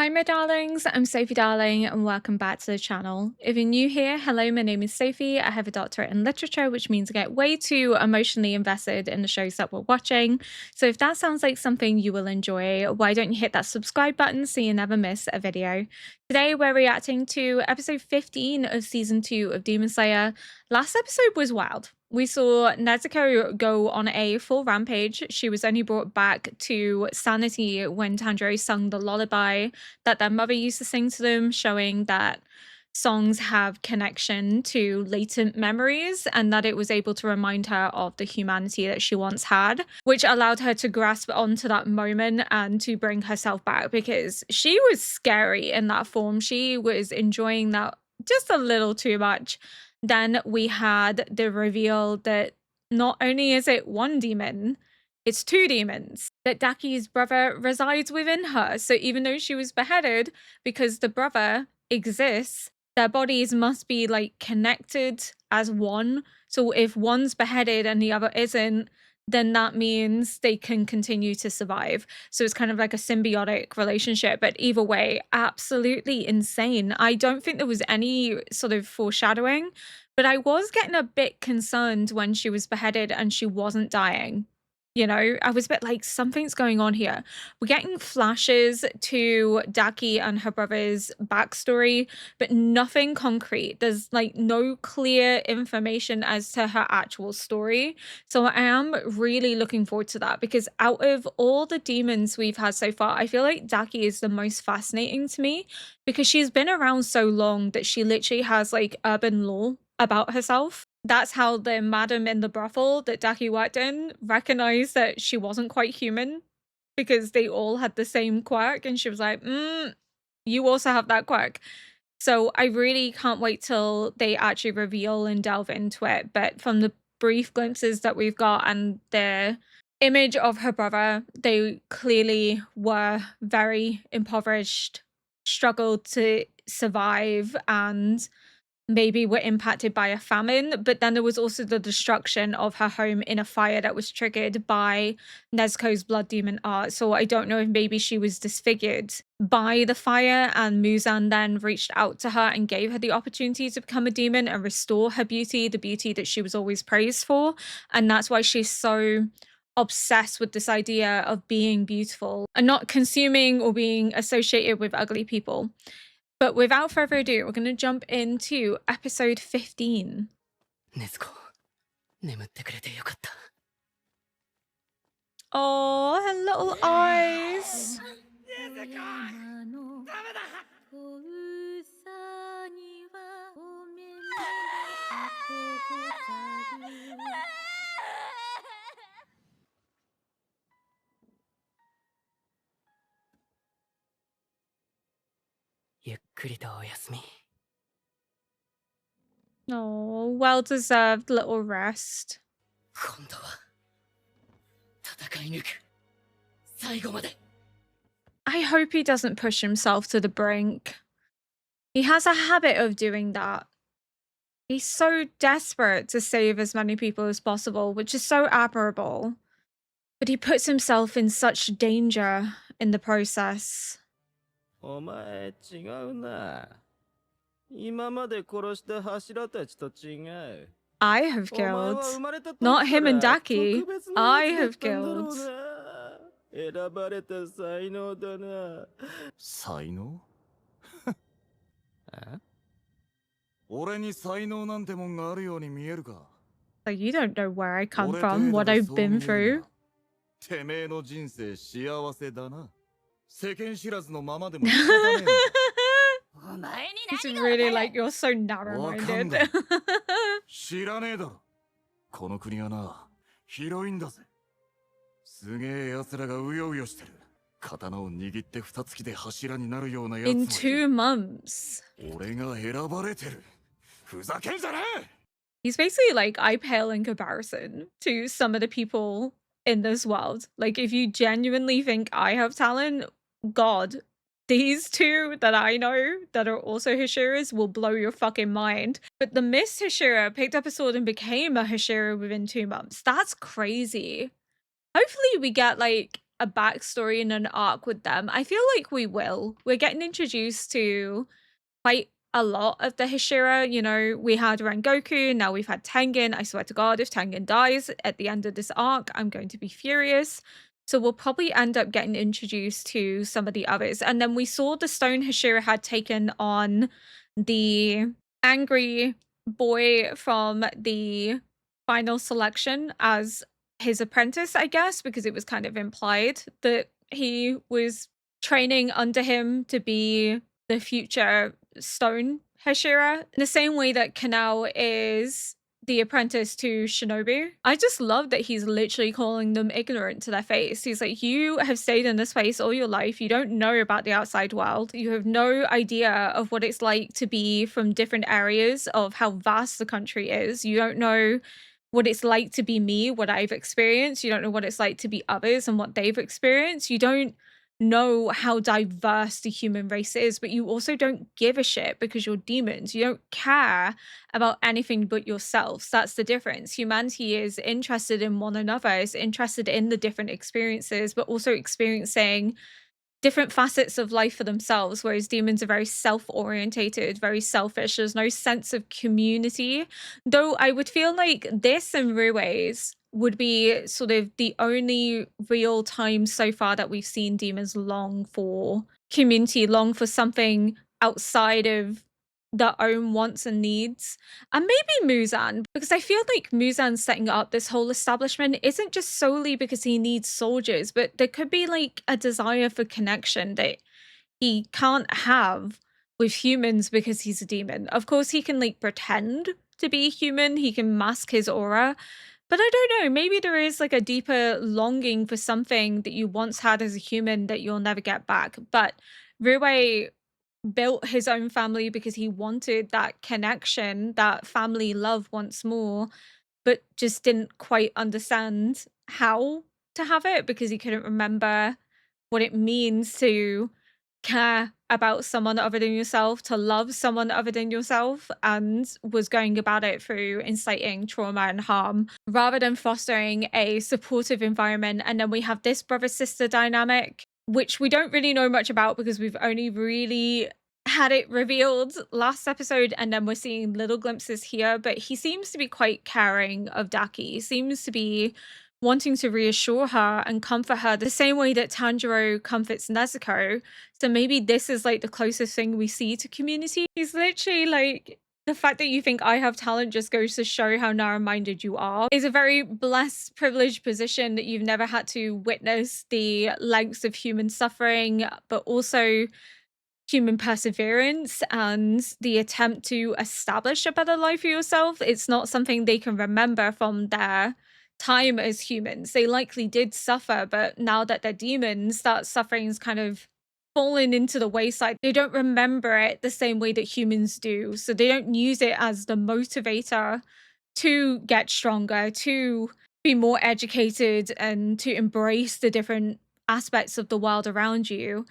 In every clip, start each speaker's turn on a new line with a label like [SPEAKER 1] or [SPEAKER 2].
[SPEAKER 1] Hi, my darlings. I'm Sophie Darling, and welcome back to the channel. If you're new here, hello, my name is Sophie. I have a doctorate in literature, which means I get way too emotionally invested in the shows that we're watching. So if that sounds like something you will enjoy, why don't you hit that subscribe button so you never miss a video? Today, we're reacting to episode 15 of season 2 of Demon Slayer. Last episode was wild. We saw Nezuko go on a full rampage. She was only brought back to sanity when Tanjiro sung the lullaby that their mother used to sing to them, showing that songs have connection to latent memories and that it was able to remind her of the humanity that she once had, which allowed her to grasp onto that moment and to bring herself back, because she was scary in that form. She was enjoying that just a little too much. Then we had the reveal that not only is it one demon, it's two demons, that Daki's brother resides within her. So even though she was beheaded, because the brother exists, their bodies must be like connected as one. So if one's beheaded and the other isn't, then that means they can continue to survive. So it's kind of like a symbiotic relationship. But either way, absolutely insane. I don't think there was any sort of foreshadowing, but I was getting a bit concerned when she was beheaded and she wasn't dying. You know, I was a bit like, something's going on here. We're getting flashes to Daki and her brother's backstory, but nothing concrete. There's like no clear information as to her actual story. So I am really looking forward to that, because out of all the demons we've had so far, I feel like Daki is the most fascinating to me, because she's been around so long that she literally has like urban lore about herself. That's how the madam in the brothel that Daki worked in recognized that she wasn't quite human, because they all had the same quirk, and she was like, you also have that quirk. So I really can't wait till they actually reveal and delve into it. But from the brief glimpses that we've got and the image of her brother, they clearly were very impoverished, struggled to survive, and maybe were impacted by a famine. But then there was also the destruction of her home in a fire that was triggered by Nezuko's blood demon art. So I don't know if maybe she was disfigured by the fire, and Muzan then reached out to her and gave her the opportunity to become a demon and restore her beauty, the beauty that she was always praised for. And that's why she's so obsessed with this idea of being beautiful and not consuming or being associated with ugly people. But without further ado, we're going to jump into episode 15.
[SPEAKER 2] 禰豆子、眠ってくれてよかった。
[SPEAKER 1] Oh, her little eyes. Oh, well-deserved little rest.
[SPEAKER 2] 今度は戦い抜く。最後まで。
[SPEAKER 1] I hope he doesn't push himself to the brink. He has a habit of doing that. He's so desperate to save as many people as possible, which is so admirable. But he puts himself in such danger in the process.
[SPEAKER 3] お前違うな。今まで殺した柱たちと違う。
[SPEAKER 1] I have killed. Not him and Daki. I have killed.
[SPEAKER 3] 選ばれた才能だな。才能？え？俺に才能なんてもんがあるように見えるか。
[SPEAKER 1] Like, you don't know where I come from, what I've been through.
[SPEAKER 3] てめえの人生幸せだな。世間知らずのままでも仕方ねえ。
[SPEAKER 1] He's really like, you're so narrow-minded.
[SPEAKER 3] 知らねえだろ。この国はな、広いんだぜ。すげえ奴らがうようよしてる。刀を握って二月で柱になるようなやつ。
[SPEAKER 1] In 2 months.
[SPEAKER 3] 俺が選ばれてる。ふざけんじゃねえ。
[SPEAKER 1] He's basically like, I pale in comparison to some of the people in this world. Like, if you genuinely think I have talent, God, these two that I know that are also Hashiras will blow your fucking mind. But the Miss Hashira picked up a sword and became a Hashira within 2 months. That's crazy. Hopefully we get like a backstory and an arc with them. I feel like we will. We're getting introduced to quite a lot of the Hashira. You know, we had Rengoku, now we've had Tengen. I swear to God, if Tengen dies at the end of this arc, I'm going to be furious. So we'll probably end up getting introduced to some of the others. And then we saw the stone Hashira had taken on the angry boy from the final selection as his apprentice, I guess, because it was kind of implied that he was training under him to be the future stone Hashira, in the same way that Kanao is the apprentice to Shinobu. I just love that he's literally calling them ignorant to their face. He's like, you have stayed in this place all your life. You don't know about the outside world. You have no idea of what it's like to be from different areas of how vast the country is. You don't know what it's like to be me, what I've experienced. You don't know what it's like to be others and what they've experienced. You don't know how diverse the human race is, but you also don't give a shit because you're demons. You don't care about anything but yourselves. That's the difference. Humanity is interested in one another, is interested in the different experiences, but also experiencing different facets of life for themselves, whereas demons are very self-orientated, very selfish. There's no sense of community. Though I would feel like this and Rue's would be sort of the only real time so far that we've seen demons long for community, long for something outside of their own wants and needs. And maybe Muzan, because I feel like Muzan setting up this whole establishment isn't just solely because he needs soldiers, but there could be like a desire for connection that he can't have with humans because he's a demon. Of course, he can like pretend to be human, he can mask his aura, but I don't know, maybe there is like a deeper longing for something that you once had as a human that you'll never get back. But Rue built his own family because he wanted that connection, that family love once more, but just didn't quite understand how to have it because he couldn't remember what it means to care about someone other than yourself, to love someone other than yourself, and was going about it through inciting trauma and harm rather than fostering a supportive environment. And then we have this brother-sister dynamic, which we don't really know much about because we've only really had it revealed last episode, and then we're seeing little glimpses here, but he seems to be quite caring of Daki. He seems to be wanting to reassure her and comfort her the same way that Tanjiro comforts Nezuko. So maybe this is like the closest thing we see to community. He's literally like, the fact that you think I have talent just goes to show how narrow-minded you are. Is a very blessed, privileged position that you've never had to witness the lengths of human suffering, but also human perseverance and the attempt to establish a better life for yourself. It's not something they can remember from their time as humans. They likely did suffer, but now that they're demons, that suffering's kind of fallen into the wayside. They don't remember it the same way that humans do. So they don't use it as the motivator to get stronger, to be more educated, and to embrace the different aspects of the world around you.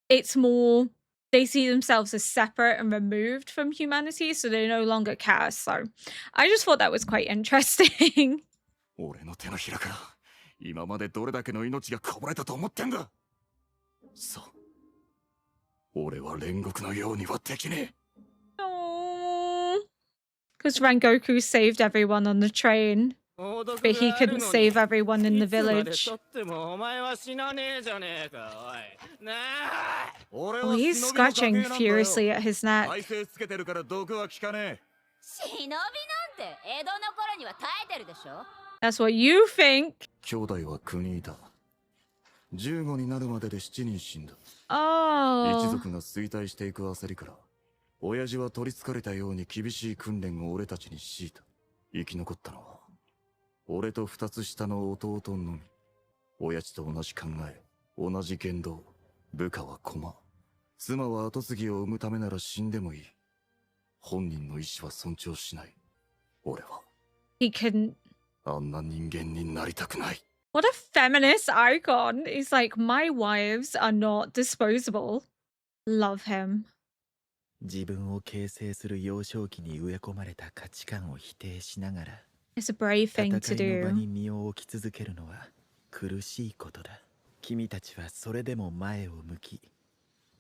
[SPEAKER 1] It's more, they see themselves as separate and removed from humanity, so they no longer care. So I just thought that was quite interesting.
[SPEAKER 3] 俺の手のひらから今までどれだけの命がこぼれたと思ってんだ。そう。俺は煉獄のようにはできねえ。
[SPEAKER 1] Because Rengoku saved everyone on the train, but he couldn't save everyone in the village. Oh, he's scratching furiously at his neck.
[SPEAKER 3] 耐性つけてるから毒は効かねえ。
[SPEAKER 2] 忍びなんて江戸の頃には耐えてるでしょ。
[SPEAKER 1] That's what you think.
[SPEAKER 3] 兄弟は9人いた。15になるまでで7人死んだ。一
[SPEAKER 1] Oh.
[SPEAKER 3] 族が衰退していく焦りから、親父は取り憑かれたように厳しい訓練を俺たちに強いた。生き残ったのは、俺と2つ下の弟のみ。親父と同じ考え、同じ言動。部下は駒。妻は跡継ぎを産むためなら死んでもいい。本人の意志は尊重しない。俺は。
[SPEAKER 1] He couldn't.
[SPEAKER 3] あんな人間になりたくない。
[SPEAKER 1] What a feminist icon. He's like, my wives are not disposable. Love him.
[SPEAKER 4] 自分を形成する幼少期に植え込まれた価値観を否定しながら
[SPEAKER 1] It's a brave thing to
[SPEAKER 4] 戦いの場に
[SPEAKER 1] do.
[SPEAKER 4] 身を置き続けるのは苦しいことだ。君たちはそれでも前を向き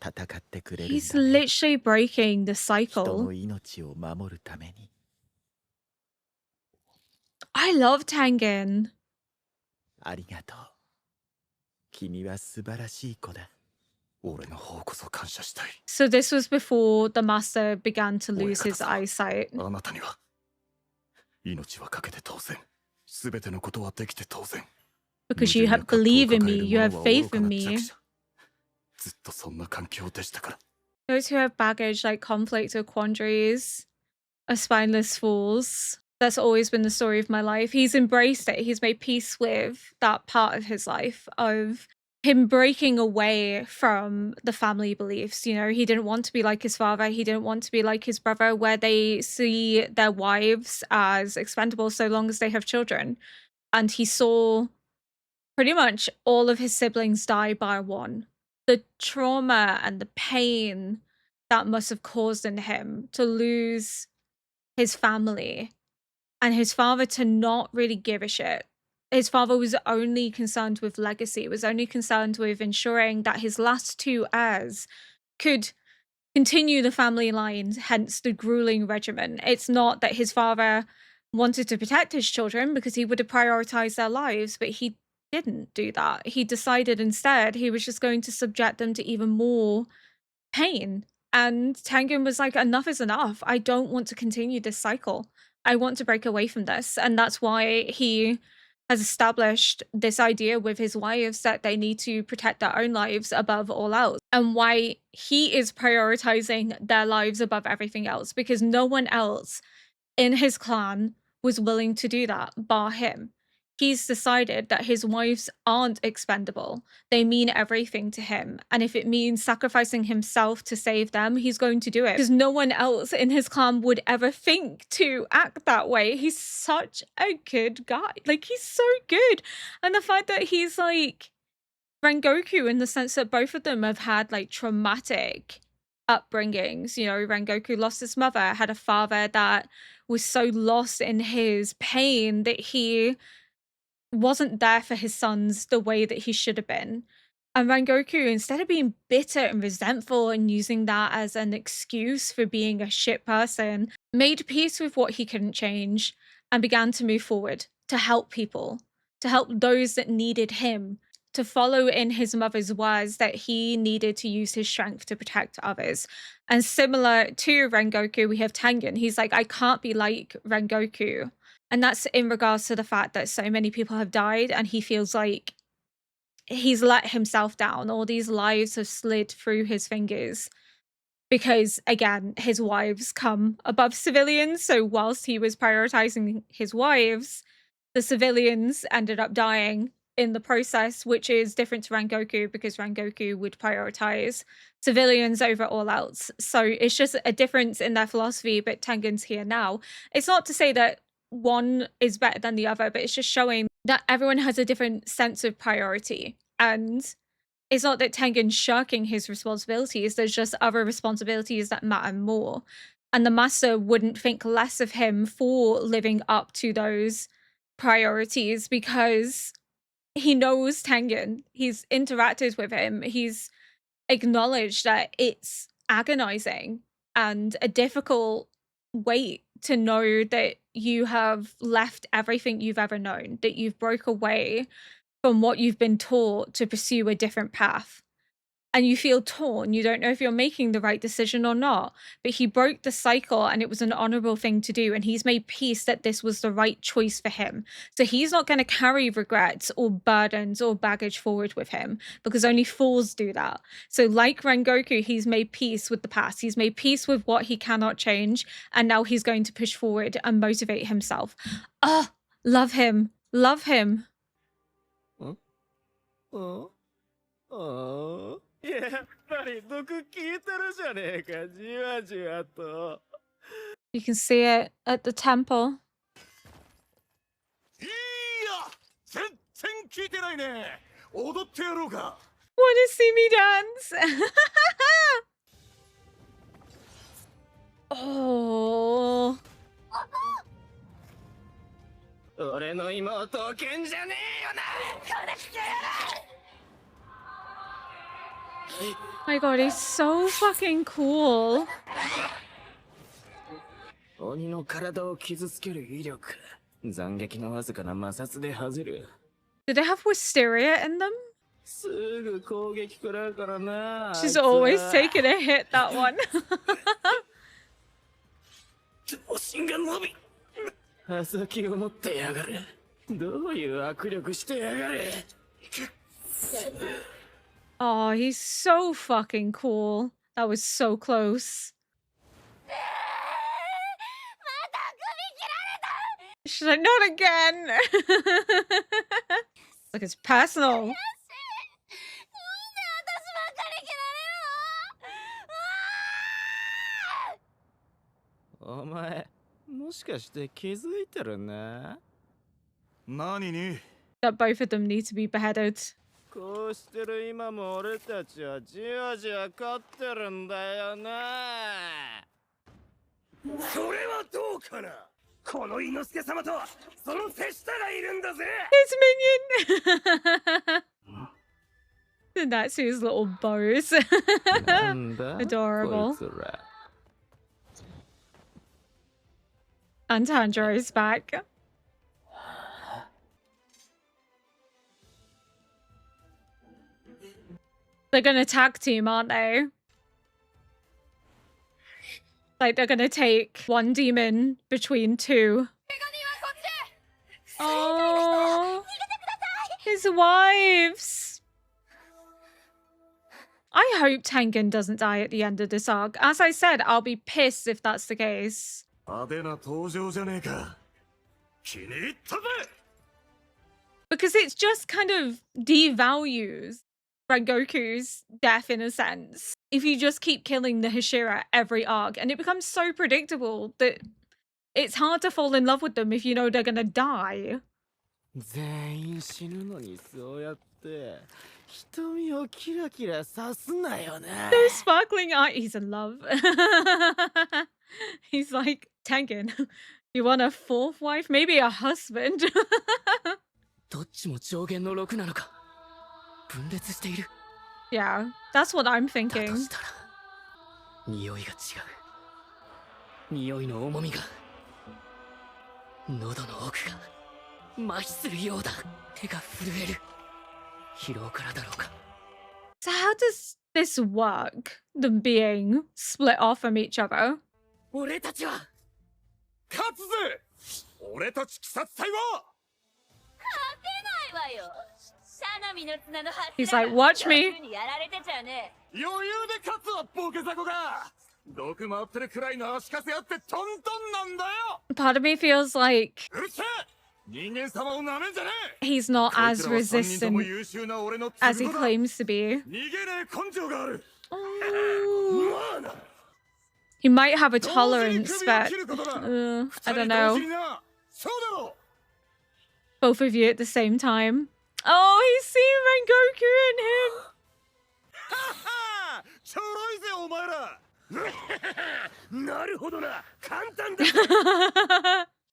[SPEAKER 4] 戦ってくれるん
[SPEAKER 1] He's
[SPEAKER 4] だね。
[SPEAKER 1] literally breaking the
[SPEAKER 4] 人の
[SPEAKER 1] cycle.
[SPEAKER 4] 命を守るために。
[SPEAKER 1] I love Tengen.
[SPEAKER 4] ありがとう。君は素晴らしい子だ。
[SPEAKER 3] 俺の方こそ感謝したい。
[SPEAKER 1] So this was before the master began to
[SPEAKER 3] 親
[SPEAKER 1] lose
[SPEAKER 3] 方
[SPEAKER 1] his
[SPEAKER 3] さん、
[SPEAKER 1] eyesight.
[SPEAKER 3] あなたには命はかけて当然、全てのことはできて当然。
[SPEAKER 1] Because you have believe in me, you have faith in me.
[SPEAKER 3] ずっとそんな環境でしたから。
[SPEAKER 1] Those who have baggage like conflict or quandaries are spineless fools. That's always been the story of my life. He's embraced it. He's made peace with that part of his life of him breaking away from the family beliefs. You know, he didn't want to be like his father. He didn't want to be like his brother, where they see their wives as expendable so long as they have children. And he saw pretty much all of his siblings die bar one. The trauma and the pain that must have caused in him to lose his family and his father to not really give a shit. His father was only concerned with legacy, was only concerned with ensuring that his last two heirs could continue the family lines, hence the grueling regimen. It's not that his father wanted to protect his children because he would have prioritized their lives, but he didn't do that. He decided instead he was just going to subject them to even more pain. And Tengen was like, enough is enough. I don't want to continue this cycle. I want to break away from this. And that's why he has established this idea with his wives that they need to protect their own lives above all else, and why he is prioritizing their lives above everything else, because no one else in his clan was willing to do that bar him. He's decided that his wives aren't expendable. They mean everything to him. And if it means sacrificing himself to save them, he's going to do it. Because no one else in his clan would ever think to act that way. He's such a good guy. Like, he's so good. And the fact that he's like Rengoku, in the sense that both of them have had like traumatic upbringings. You know, Rengoku lost his mother, had a father that was so lost in his pain that he wasn't there for his sons the way that he should have been. And Rengoku, instead of being bitter and resentful and using that as an excuse for being a shit person, made peace with what he couldn't change and began to move forward to help people, to help those that needed him, to follow in his mother's words that he needed to use his strength to protect others. And similar to Rengoku, we have Tengen. He's like, I can't be like Rengoku. And that's in regards to the fact that so many people have died and he feels like he's let himself down. All these lives have slid through his fingers because, again, his wives come above civilians. So whilst he was prioritizing his wives, the civilians ended up dying in the process, which is different to Rengoku, because Rengoku would prioritize civilians over all else. So it's just a difference in their philosophy, but Tengen's here now. It's not to say that one is better than the other, but it's just showing that everyone has a different sense of priority. And it's not that Tengen's shirking his responsibilities, there's just other responsibilities that matter more. And the master wouldn't think less of him for living up to those priorities because he knows Tengen. He's interacted with him. He's acknowledged that it's agonizing and a difficult weight to know that you have left everything you've ever known, that you've broke away from what you've been taught to pursue a different path. And you feel torn. You don't know if you're making the right decision or not. But he broke the cycle and it was an honorable thing to do. And he's made peace that this was the right choice for him. So he's not going to carry regrets or burdens or baggage forward with him, because only fools do that. So like Rengoku, he's made peace with the past. He's made peace with what he cannot change. And now he's going to push forward and motivate himself. Oh, love him. Love him.
[SPEAKER 4] Oh, やっぱり毒効いてるじゃねえか、じわじわと。
[SPEAKER 1] You can see it at the temple.
[SPEAKER 3] いや、全然聞いてないね。踊ってやろうか。
[SPEAKER 1] Want to see me dance? Oh.
[SPEAKER 2] 俺の妹を蹴んじゃねえよな。これ来てやる。
[SPEAKER 1] My god, he's so fucking cool.
[SPEAKER 2] 鬼の体を傷つける威力。斬撃のわずかな摩擦で外る。
[SPEAKER 1] Do they have wisteria in them?
[SPEAKER 2] すぐ攻撃食らうからな。
[SPEAKER 1] She's always taking a hit, that one.
[SPEAKER 2] 頭身が伸び。刃先を持ってやがる。どういう握力してやがる。
[SPEAKER 1] Oh, he's so fucking cool. That was so close. She's like, not again. Like, it's personal.
[SPEAKER 2] お前、もしかして気づいてるね。
[SPEAKER 3] 何に
[SPEAKER 1] That both of them need to be beheaded.
[SPEAKER 2] こうしてる今も俺たちはじわじわ勝ってるんだよな。それはどうかな。この伊之助様とその手下がいるんだぜ。
[SPEAKER 1] His minion! And that's his little bows.
[SPEAKER 2] なんだ
[SPEAKER 1] Adorable.
[SPEAKER 2] こいつら。
[SPEAKER 1] And Tanjiro's back. They're gonna tag team, aren't they? Like, they're gonna take one demon between two. Oh, his wives. I hope Tengen doesn't die at the end of this arc. As I said, I'll be pissed if that's the case.
[SPEAKER 3] 派手な登場じゃねえか。気に入ったぜ。
[SPEAKER 1] Because it's just kind of devalues Rengoku's death in a sense. If you just keep killing the Hashira every arc, and it becomes so predictable that it's hard to fall in love with them if you know they're gonna die.
[SPEAKER 2] 全員死ぬのにそうやって瞳をキラキラさすなよな。
[SPEAKER 1] Those sparkling eyes. He's in love. He's like, Tengen, you want a fourth wife? Maybe a husband.
[SPEAKER 2] どっちも上限の6なのか。分裂している。
[SPEAKER 1] Yeah, that's what I'm
[SPEAKER 2] だと
[SPEAKER 1] thinking.
[SPEAKER 2] したら匂いが違う。匂いの重みが喉の奥が麻痺するようだ。手が震える。疲労からだろうか。
[SPEAKER 1] So how does this work? Them being split off from each other?
[SPEAKER 2] 俺たちは
[SPEAKER 3] 勝つぜ。俺たち鬼殺隊は。
[SPEAKER 1] He's like, watch me.
[SPEAKER 3] 余裕で勝つわ、ボケザコが。毒回ってるくらいの足かせあってトントンなんだよ。
[SPEAKER 1] Part of me feels like
[SPEAKER 3] うるせえ。人間様をなめんじゃねえ。
[SPEAKER 1] he's not
[SPEAKER 3] こい
[SPEAKER 1] as
[SPEAKER 3] つらは三人とも
[SPEAKER 1] resistant
[SPEAKER 3] 優秀な俺の
[SPEAKER 1] as
[SPEAKER 3] 都
[SPEAKER 1] he
[SPEAKER 3] 合だ。
[SPEAKER 1] claims to be.
[SPEAKER 3] 逃げねえ根性がある。
[SPEAKER 1] Oh.
[SPEAKER 3] まあな。
[SPEAKER 1] He might have a
[SPEAKER 3] 同時に
[SPEAKER 1] tolerance,
[SPEAKER 3] 首を
[SPEAKER 1] but
[SPEAKER 3] 切ることだ。
[SPEAKER 1] I
[SPEAKER 3] 二
[SPEAKER 1] don't
[SPEAKER 3] 人同時
[SPEAKER 1] know.
[SPEAKER 3] にな。そうだろう。
[SPEAKER 1] Both of you at the same time. Oh, he's seeing Rengoku in him.
[SPEAKER 3] ははちょろいぜお前ら。なるほどな。簡単だ。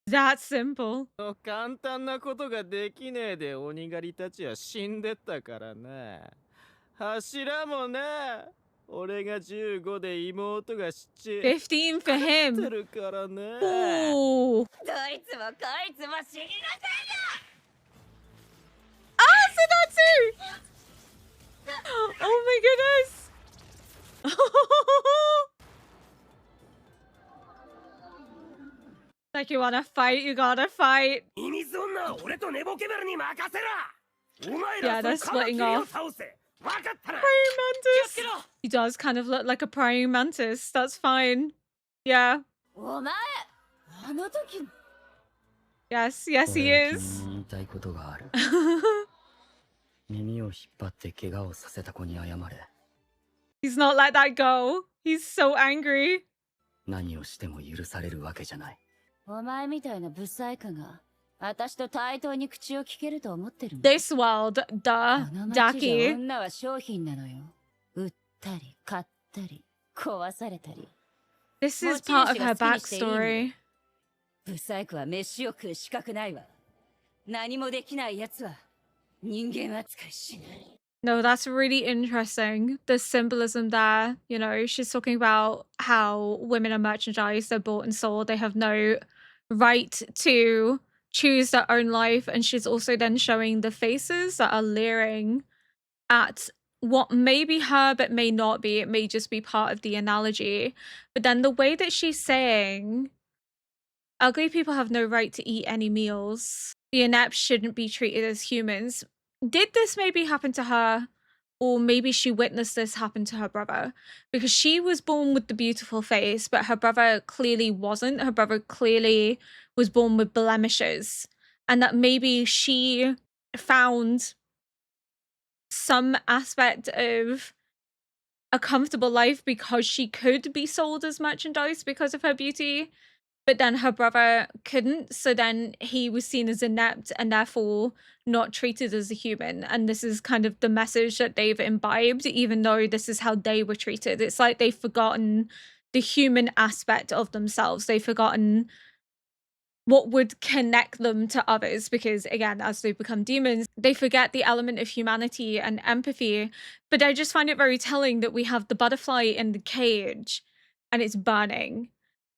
[SPEAKER 1] That simple.
[SPEAKER 2] 簡単なことができねえで鬼狩りたちは死んでったからな。柱もな。俺が15で妹が7。
[SPEAKER 1] 15 for
[SPEAKER 2] て
[SPEAKER 1] him.
[SPEAKER 2] るからね。
[SPEAKER 1] Oh.
[SPEAKER 5] どいつもこいつも死になさいよ。
[SPEAKER 1] Ah, so that too. Oh my goodness. Like, you wanna fight, you gotta fight.
[SPEAKER 3] ミミズ女は俺と寝ぼけベルに任せろ。お前
[SPEAKER 1] Yeah,
[SPEAKER 3] ら
[SPEAKER 1] they're
[SPEAKER 3] そのカマキ
[SPEAKER 1] splitting
[SPEAKER 3] リを
[SPEAKER 1] off.
[SPEAKER 3] 倒せ。わかったな。
[SPEAKER 1] Praying mantis. He does kind of look like a praying mantis. That's fine. Yeah.
[SPEAKER 5] お前、あの時
[SPEAKER 1] Yes, yes, he
[SPEAKER 2] 俺は
[SPEAKER 1] is.
[SPEAKER 2] 君に言いたいことがある。耳を引っ張って怪我をさせた子に謝れ。
[SPEAKER 1] He's not let that go. He's so angry.
[SPEAKER 2] 何をしても許されるわけじゃない。
[SPEAKER 5] お前みたいなブサイクが私と対等に口を聞けると思ってるの？
[SPEAKER 1] This world,
[SPEAKER 5] こ
[SPEAKER 1] duh,
[SPEAKER 5] の街じゃ
[SPEAKER 1] Ducky.
[SPEAKER 5] 女は商品なのよ。売ったり買ったり壊されたり。
[SPEAKER 1] This is part of her backstory.
[SPEAKER 5] ブサイクは飯を食う資格ないわ。何もできない奴は人間扱いしない。
[SPEAKER 1] No, that's really interesting. The symbolism there, you know, she's talking about how women are merchandise, they're bought and sold, they have no right to choose their own life. And she's also then showing the faces that are leering at what may be her, but may not be. It may just be part of the analogy. But then the way that she's saying, ugly people have no right to eat any meals. The inept shouldn't be treated as humans. Did this maybe happen to her? Or maybe she witnessed this happen to her brother? Because she was born with the beautiful face, but her brother clearly wasn't. Her brother clearly was born with blemishes. And that maybe she found some aspect of a comfortable life because she could be sold as merchandise because of her beauty, but then her brother couldn't, so then he was seen as inept and therefore not treated as a human. And this is kind of the message that they've imbibed, even though this is how they were treated. It's like they've forgotten the human aspect of themselves. They've forgotten what would connect them to others, because again, as they become demons, they forget the element of humanity and empathy. But I just find it very telling that we have the butterfly in the cage and it's burning,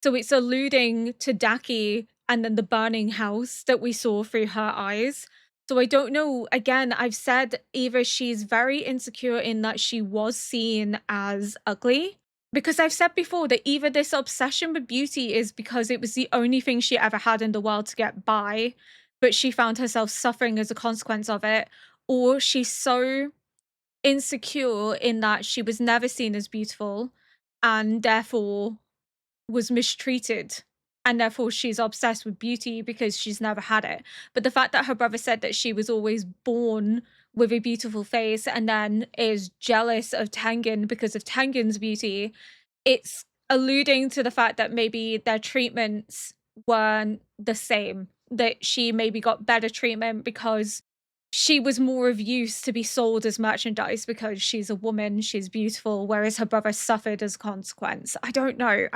[SPEAKER 1] so it's alluding to Daki and then the burning house that we saw through her eyes. So I don't know, again, I've said either she's very insecure in that she was seen as ugly, because I've said before that either this obsession with beauty is because it was the only thing she ever had in the world to get by, but she found herself suffering as a consequence of it, or she's so insecure in that she was never seen as beautiful and therefore was mistreated. And therefore she's obsessed with beauty because she's never had it. But the fact that her brother said that she was always born with a beautiful face and then is jealous of Tengen because of Tengen's beauty, it's alluding to the fact that maybe their treatments weren't the same, that she maybe got better treatment because she was more of use to be sold as merchandise because she's a woman, she's beautiful, whereas her brother suffered as a consequence. I don't know.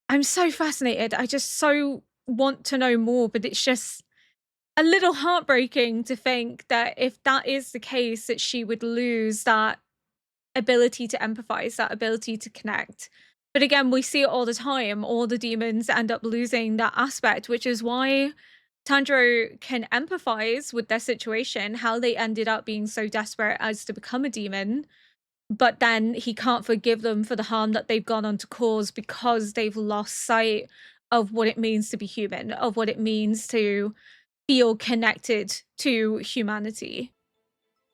[SPEAKER 1] I'm so fascinated. I just so want to know more, but it's just a little heartbreaking to think that if that is the case, that she would lose that ability to empathize, that ability to connect. But again, we see it all the time. All the demons end up losing that aspect, which is why Tanjiro can empathize with their situation, how they ended up being so desperate as to become a demon, but then he can't forgive them for the harm that they've gone on to cause because they've lost sight of what it means to be human, of what it means to feel connected to humanity.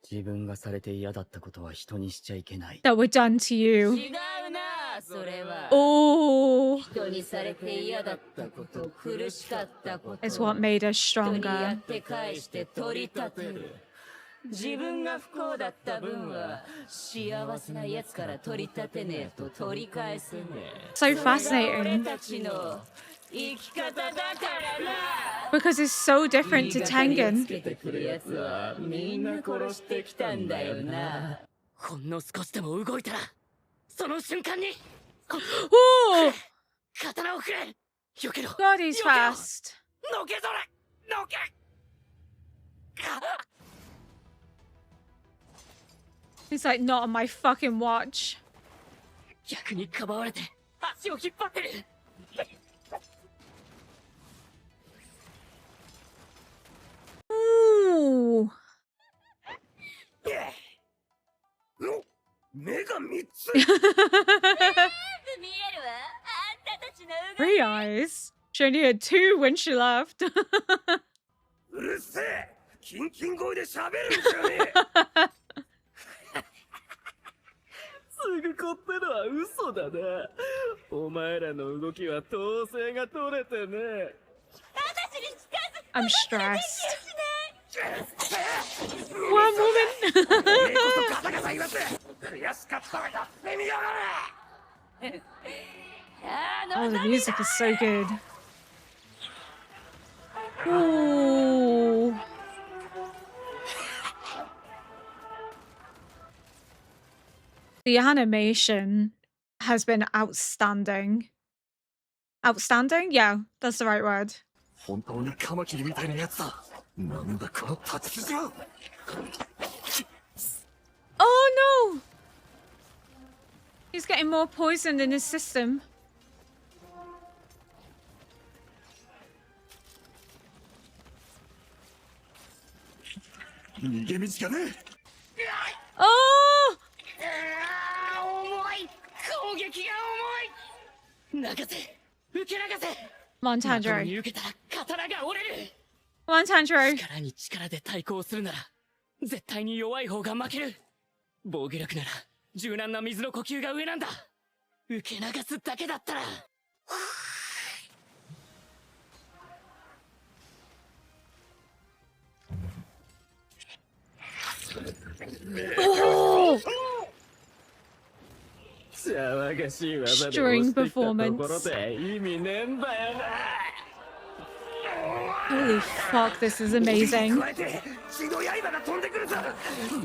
[SPEAKER 2] 自分がされて嫌だったことは人にしちゃいけない。
[SPEAKER 1] That were done to you.
[SPEAKER 5] 違うな、それは。
[SPEAKER 1] Oh,
[SPEAKER 5] 人にされて嫌だったこと、苦しかったこと。
[SPEAKER 1] it's what made us
[SPEAKER 5] 人にや
[SPEAKER 1] stronger.
[SPEAKER 5] って返して取り立てる。自分が不幸だった分は幸せなやつから取り立てねえと取り返せねえ。
[SPEAKER 1] So
[SPEAKER 5] 俺
[SPEAKER 1] fascinating
[SPEAKER 5] たちの生き方だからな。
[SPEAKER 1] because it's so different to
[SPEAKER 5] つ
[SPEAKER 1] Tengen.
[SPEAKER 5] けてくるやつはみんな殺してきたんだよな。ほんの少しでも動いたらその瞬間に
[SPEAKER 1] Oh,
[SPEAKER 5] 刀を振れ。避けろ。
[SPEAKER 1] God, he's fast.
[SPEAKER 5] のけぞれ。のけ。
[SPEAKER 1] He's like, not on my fucking watch.
[SPEAKER 5] 逆にかばわれて足を引っ張ってる。
[SPEAKER 1] Ooh.
[SPEAKER 2] 目が3つ。
[SPEAKER 5] 見えるわ。あんたたちの動き。
[SPEAKER 1] 3 eyes. She only had 2 when she left.
[SPEAKER 2] うるせえ。キンキン声で喋るんじゃねえ。すぐこってのは嘘だな。お前らの動きは統制が取れてね。
[SPEAKER 1] I'm stressed. One woman.
[SPEAKER 2] ガサガサ言わせ。悔しかったらやってみやがれ。
[SPEAKER 1] Oh, the music is so good. Ooh. The animation has been outstanding. Outstanding? Yeah, that's the right word.
[SPEAKER 3] 本当にカマキリみたいなやつだ。なんだこの立ち筋は。
[SPEAKER 1] Oh no! He's getting more poison in his system. Oh!
[SPEAKER 2] 重い攻撃が重い流せ受け流せ
[SPEAKER 1] Come on,
[SPEAKER 2] まとも
[SPEAKER 1] Tanjiro.
[SPEAKER 2] に受けたら刀が折れる
[SPEAKER 1] Come on, Tanjiro.
[SPEAKER 2] 力に力で対抗するなら絶対に弱い方が負ける防御力なら柔軟な水の呼吸が上なんだ受け流すだけだったら
[SPEAKER 1] Oh!
[SPEAKER 2] 騒がしい技で
[SPEAKER 1] String
[SPEAKER 2] 押してきたところ
[SPEAKER 1] performance.
[SPEAKER 2] で意味ねえんだよな
[SPEAKER 1] Holy fuck, this is amazing.
[SPEAKER 2] 加えて血の刃が飛んでくるぞ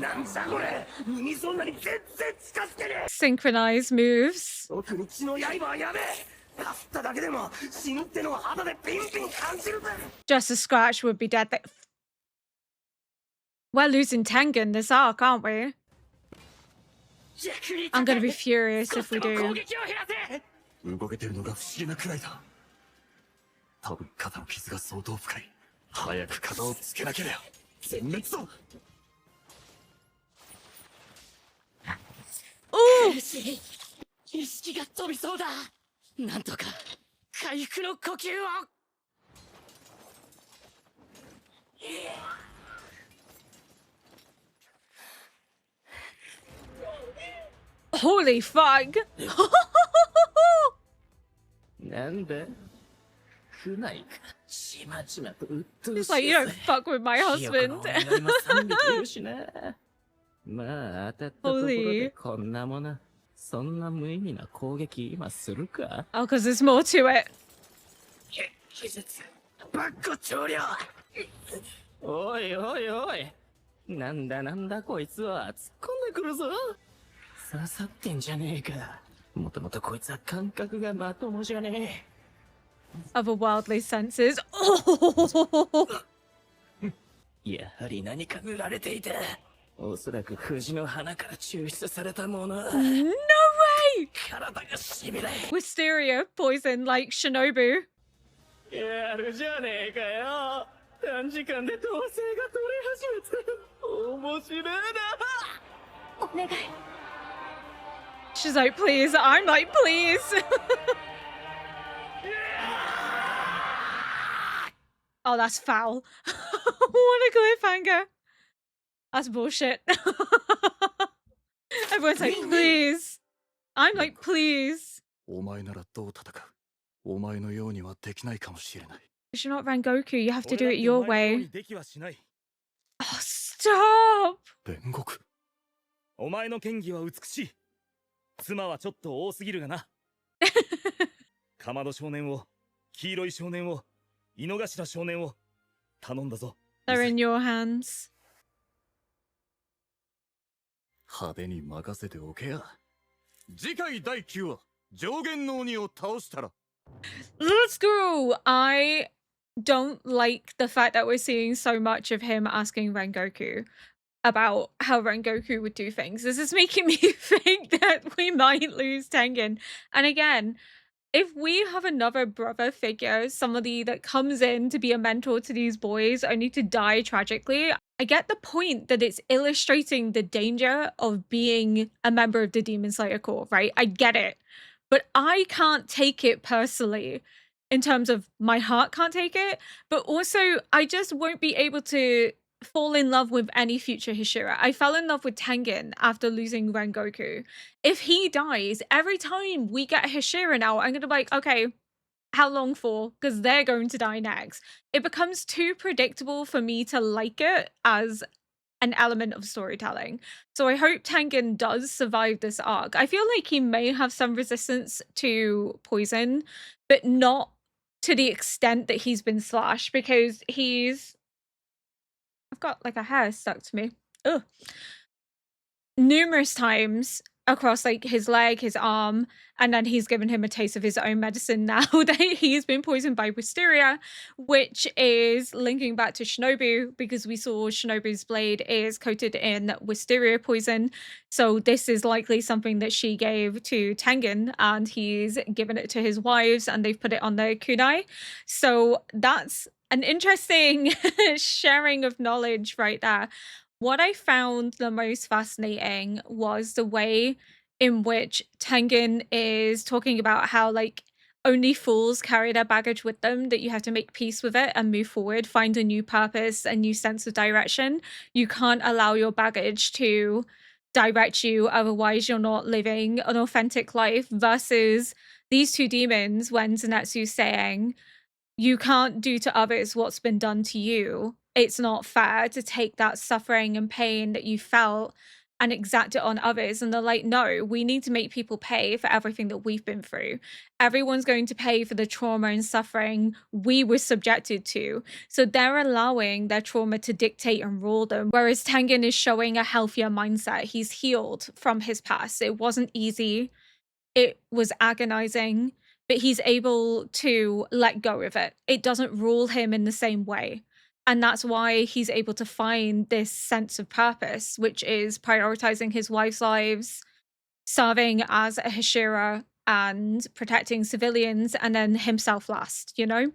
[SPEAKER 2] なんだこれ海そんなに全然近づけねえ
[SPEAKER 1] Synchronized moves.
[SPEAKER 2] 奥に血の刃はやべえかすっただけでも死ぬってのを肌でピンピン感じるぜ
[SPEAKER 1] Just a scratch would be dead. We're losing Tengen this arc, aren't we? I'm gonna be furious if we
[SPEAKER 2] 攻
[SPEAKER 1] do.
[SPEAKER 2] 撃を減らせ
[SPEAKER 3] 動けてるのが不思議なくらいだ。多分肩の傷が相当深い。早く肩をつけなければ全滅だ。
[SPEAKER 1] Oh!
[SPEAKER 2] 苦しい意識が飛びそうだなんとか回復の呼吸を
[SPEAKER 1] Holy fuck!
[SPEAKER 2] なんだ来ないかちまちまとうっとう
[SPEAKER 1] It's
[SPEAKER 2] し
[SPEAKER 1] like,
[SPEAKER 2] い
[SPEAKER 1] you
[SPEAKER 2] ぜ
[SPEAKER 1] don't fuck with my
[SPEAKER 2] ひよこ
[SPEAKER 1] husband.
[SPEAKER 2] のお願いも3匹いるしなまあ当たったところでこんなものそんな無意味な攻撃今するか
[SPEAKER 1] Oh, because there's more to it.
[SPEAKER 2] 気絶バッコ長領おいおいおいなんだなんだこいつは突っ込んでくるぞ刺さってんじゃねえかもともとこいつは感覚がまともじゃね
[SPEAKER 1] Otherworldly senses. Oh!
[SPEAKER 2] えやはり何か塗られていたおそらく藤の花から抽出されたもの
[SPEAKER 1] No way!
[SPEAKER 2] 体がしびれ
[SPEAKER 1] Wisteria poison like Shinobu.
[SPEAKER 2] やるじゃねえかよ短時間で統制が取れ始めた面白いな
[SPEAKER 5] お願い
[SPEAKER 1] She's like, please. I'm like, please. Oh, that's foul. What a cliffhanger. That's bullshit. Everyone's like, please. I'm like, please.
[SPEAKER 3] お前ならどう戦う？お前のようにはできないかもしれない。
[SPEAKER 1] You're not Rengoku. You have to do it your way.
[SPEAKER 6] できはしない。
[SPEAKER 1] Oh, stop.
[SPEAKER 3] 煉獄。
[SPEAKER 6] お前の剣技は美しい。妻はちょっと多すぎるがな。かまど少年を、黄色い少年を、井の頭少年を頼んだぞ。
[SPEAKER 1] They're in your hands.
[SPEAKER 3] 派手に任せておけや。次回第9話、上限の鬼を倒したら。
[SPEAKER 1] Let's go. I don't like the fact that we're seeing so much of him asking Rengoku about how Rengoku would do things. This is making me think that we might lose Tengen. And again, if we have another brother figure, somebody that comes in to be a mentor to these boys only to die tragically, I get the point that it's illustrating the danger of being a member of the Demon Slayer Corps, right? I get it. But I can't take it personally in terms of my heart can't take it. But also, I just won't be able to fall in love with any future Hishira. I fell in love with Tengen after losing Rengoku. If he dies, every time we get Hishira now, I'm going to be like, okay, how long for? Because they're going to die next. It becomes too predictable for me to like it as an element of storytelling. So I hope Tengen does survive this arc. I feel like he may have some resistance to poison, but not to the extent that he's been slashed, because he's... I've got like a hair stuck to me. Ugh. Numerous times across like his leg, his arm, and then he's given him a taste of his own medicine now that he's been poisoned by wisteria, which is linking back to Shinobu because we saw Shinobu's blade is coated in wisteria poison. So this is likely something that she gave to Tengen and he's given it to his wives and they've put it on their kunai. So that's an interesting sharing of knowledge right there. What I found the most fascinating was the way in which Tengen is talking about how, like, only fools carry their baggage with them, that you have to make peace with it and move forward, find a new purpose, a new sense of direction. You can't allow your baggage to direct you, otherwise, you're not living an authentic life. Versus these two demons, when Zenetsu's saying, you can't do to others what's been done to you. It's not fair to take that suffering and pain that you felt and exact it on others. And they're like, no, we need to make people pay for everything that we've been through. Everyone's going to pay for the trauma and suffering we were subjected to. So they're allowing their trauma to dictate and rule them. Whereas Tengen is showing a healthier mindset. He's healed from his past. It wasn't easy. It was agonizing, but he's able to let go of it. It doesn't rule him in the same way. And that's why he's able to find this sense of purpose, which is prioritizing his wife's lives, serving as a Hashira, and protecting civilians, and then himself last, you know?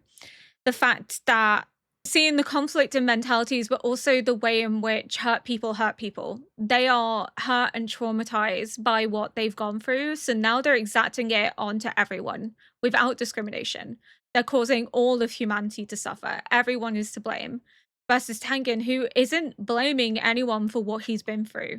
[SPEAKER 1] The fact that seeing the conflict in mentalities, but also the way in which hurt people hurt people. They are hurt and traumatized by what they've gone through. So now they're exacting it onto everyone without discrimination. They're causing all of humanity to suffer. Everyone is to blame. Versus Tengen, who isn't blaming anyone for what he's been through.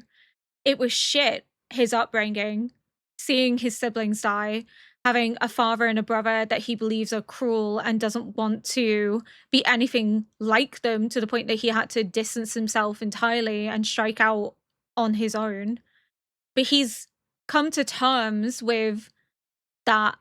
[SPEAKER 1] It was shit, his upbringing, seeing his siblings die, having a father and a brother that he believes are cruel and doesn't want to be anything like them, to the point that he had to distance himself entirely and strike out on his own. But he's come to terms with that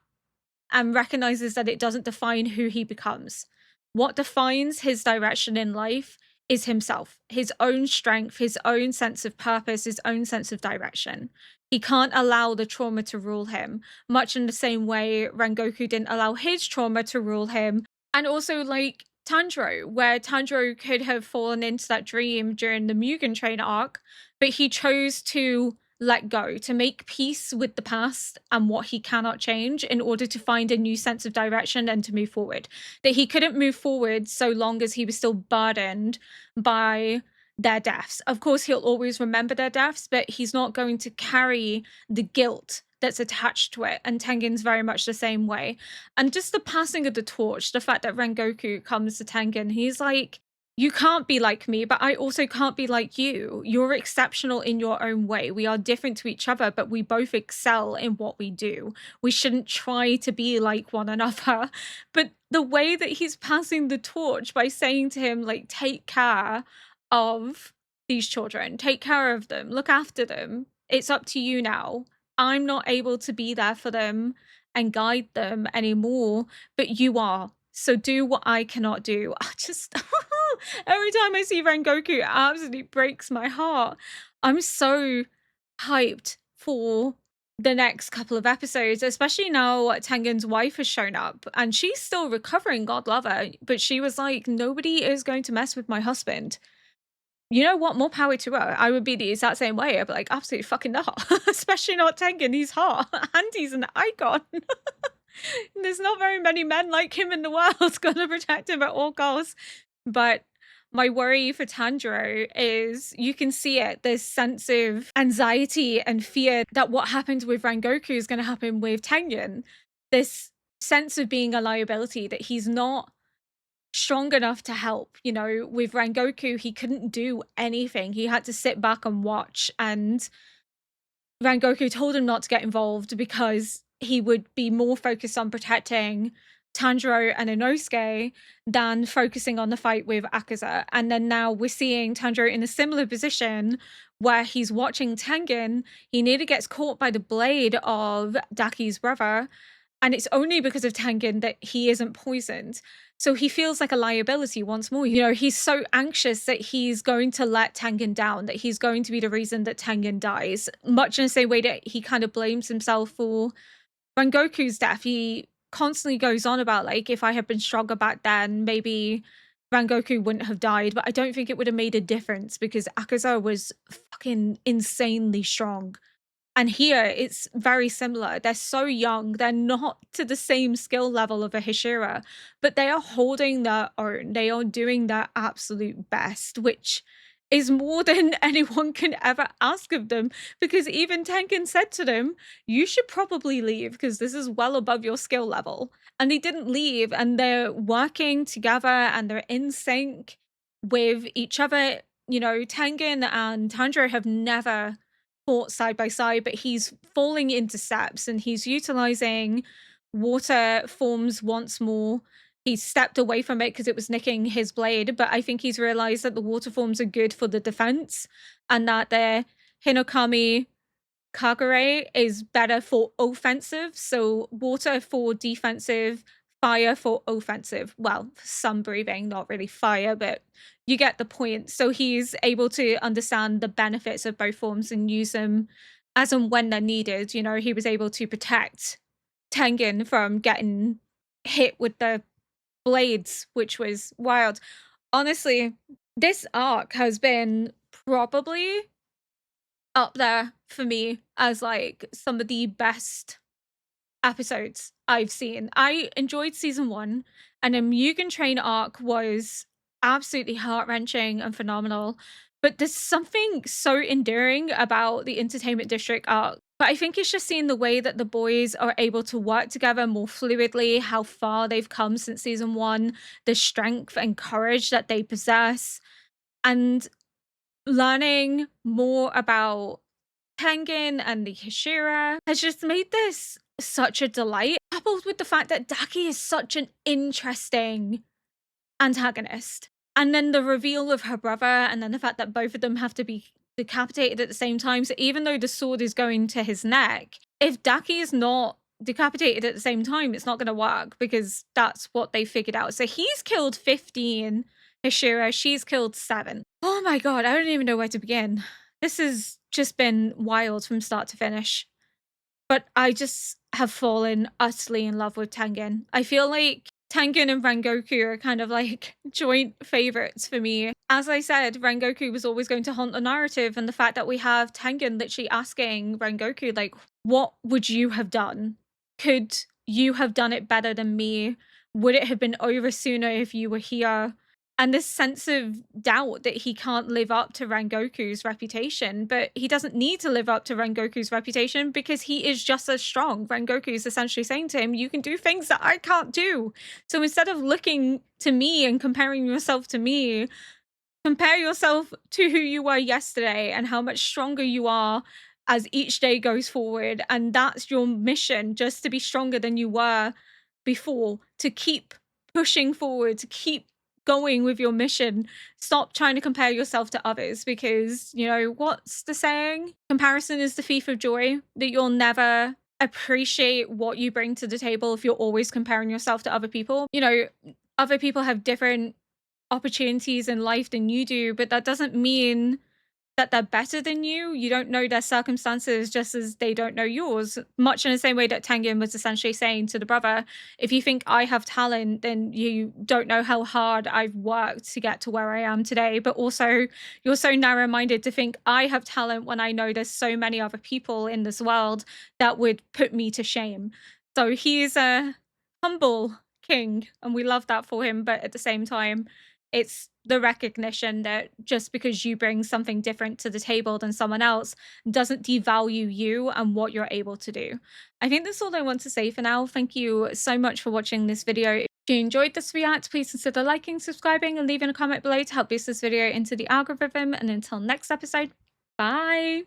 [SPEAKER 1] and recognizes that it doesn't define who he becomes. What defines his direction in life is himself, his own strength, his own sense of purpose, his own sense of direction. He can't allow the trauma to rule him, much in the same way Rengoku didn't allow his trauma to rule him. And also, like, Tanjiro, where Tanjiro could have fallen into that dream during the Mugen Train arc, but he chose to let go, to make peace with the past and what he cannot change in order to find a new sense of direction and to move forward. That he couldn't move forward so long as he was still burdened by their deaths. Of course, he'll always remember their deaths, but he's not going to carry the guilt that's attached to it. And Tengen's very much the same way. And just the passing of the torch, the fact that Rengoku comes to Tengen, he's like, you can't be like me, but I also can't be like you. You're exceptional in your own way. We are different to each other, but we both excel in what we do. We shouldn't try to be like one another. But the way that he's passing the torch by saying to him, like, take care of these children, take care of them, look after them. It's up to you now. I'm not able to be there for them and guide them anymore, but you are. So do what I cannot do. I just, every time I see Rengoku, it absolutely breaks my heart. I'm so hyped for the next couple of episodes, especially now Tengen's wife has shown up and she's still recovering, God love her. But she was like, nobody is going to mess with my husband. You know what? More power to her. I would be the exact same way. I'd be like, absolutely fucking not. Especially not Tengen. He's hot. And he's an icon. There's not very many men like him in the world. Gonna protect him at all costs. But my worry for Tanjiro is you can see it. This sense of anxiety and fear that what happened with Rengoku is going to happen with Tengen. This sense of being a liability, that he's not strong enough to help. You know, with Rengoku, he couldn't do anything. He had to sit back and watch. And Rengoku told him not to get involved because he would be more focused on protecting Tanjiro and Inosuke than focusing on the fight with Akaza. And then now we're seeing Tanjiro in a similar position where he's watching Tengen. He nearly gets caught by the blade of Daki's brother. And it's only because of Tengen that he isn't poisoned. So he feels like a liability once more. You know, he's so anxious that he's going to let Tengen down, that he's going to be the reason that Tengen dies. Much in the same way that he kind of blames himself for Rengoku's death. He constantly goes on about, like, if I had been stronger back then, maybe Rengoku wouldn't have died. But I don't think it would have made a difference because Akaza was fucking insanely strong. And here it's very similar. They're so young, they're not to the same skill level of a Hashira, but they are holding their own. They are doing their absolute best, which is more than anyone can ever ask of them. Because even Tengen said to them, you should probably leave because this is well above your skill level. And they didn't leave, and they're working together and they're in sync with each other. You know, Tengen and Tanjiro have never fought side by side, but he's falling into steps and he's utilizing water forms once more. He's stepped away from it because it was nicking his blade, but I think he's realized that the water forms are good for the defense and that their Hinokami Kagure is better for offensive. So water for defensive, fire for offensive. Well, sun breathing, not really fire, but you get the point. So he's able to understand the benefits of both forms and use them as and when they're needed. You know, he was able to protect Tengen from getting hit with the blades, which was wild. Honestly, this arc has been probably up there for me as like some of the best episodes I've seen. I enjoyed season 1, and the Mugen Train arc was absolutely heart-wrenching and phenomenal. But there's something so endearing about the Entertainment District arc. But I think it's just seeing the way that the boys are able to work together more fluidly, how far they've come since season 1, the strength and courage that they possess, and learning more about Tengen and the Hashira has just made this such a delight, coupled with the fact that Daki is such an interesting antagonist. And then the reveal of her brother, and then the fact that both of them have to be decapitated at the same time. So even though the sword is going to his neck, if Daki is not decapitated at the same time, it's not going to work because that's what they figured out. So he's killed 15 Hashira, she's killed 7. Oh my god, I don't even know where to begin. This has just been wild from start to finish. But I just have fallen utterly in love with Tengen. I feel like Tengen and Rengoku are kind of like joint favorites for me. As I said, Rengoku was always going to haunt the narrative, and the fact that we have Tengen literally asking Rengoku, like, what would you have done? Could you have done it better than me? Would it have been over sooner if you were here? And this sense of doubt that he can't live up to Rengoku's reputation, but he doesn't need to live up to Rengoku's reputation because he is just as strong. Rengoku is essentially saying to him, you can do things that I can't do. So instead of looking to me and comparing yourself to me, compare yourself to who you were yesterday and how much stronger you are as each day goes forward. And that's your mission, just to be stronger than you were before, to keep pushing forward, to keep going with your mission. Stop trying to compare yourself to others because, you know, what's the saying? Comparison is the thief of joy, that you'll never appreciate what you bring to the table if you're always comparing yourself to other people. You know, other people have different opportunities in life than you do, but that doesn't mean that they're better than you. You don't know their circumstances just as they don't know yours. Much in the same way that Tengen was essentially saying to the brother, if you think I have talent, then you don't know how hard I've worked to get to where I am today. But also, you're so narrow-minded to think I have talent when I know there's so many other people in this world that would put me to shame. So he's a humble king, and we love that for him. But at the same time, it's the recognition that just because you bring something different to the table than someone else doesn't devalue you and what you're able to do. I think that's all I want to say for now. Thank you so much for watching this video. If you enjoyed this react, please consider liking, subscribing, and leaving a comment below to help boost this video into the algorithm. And until next episode, bye!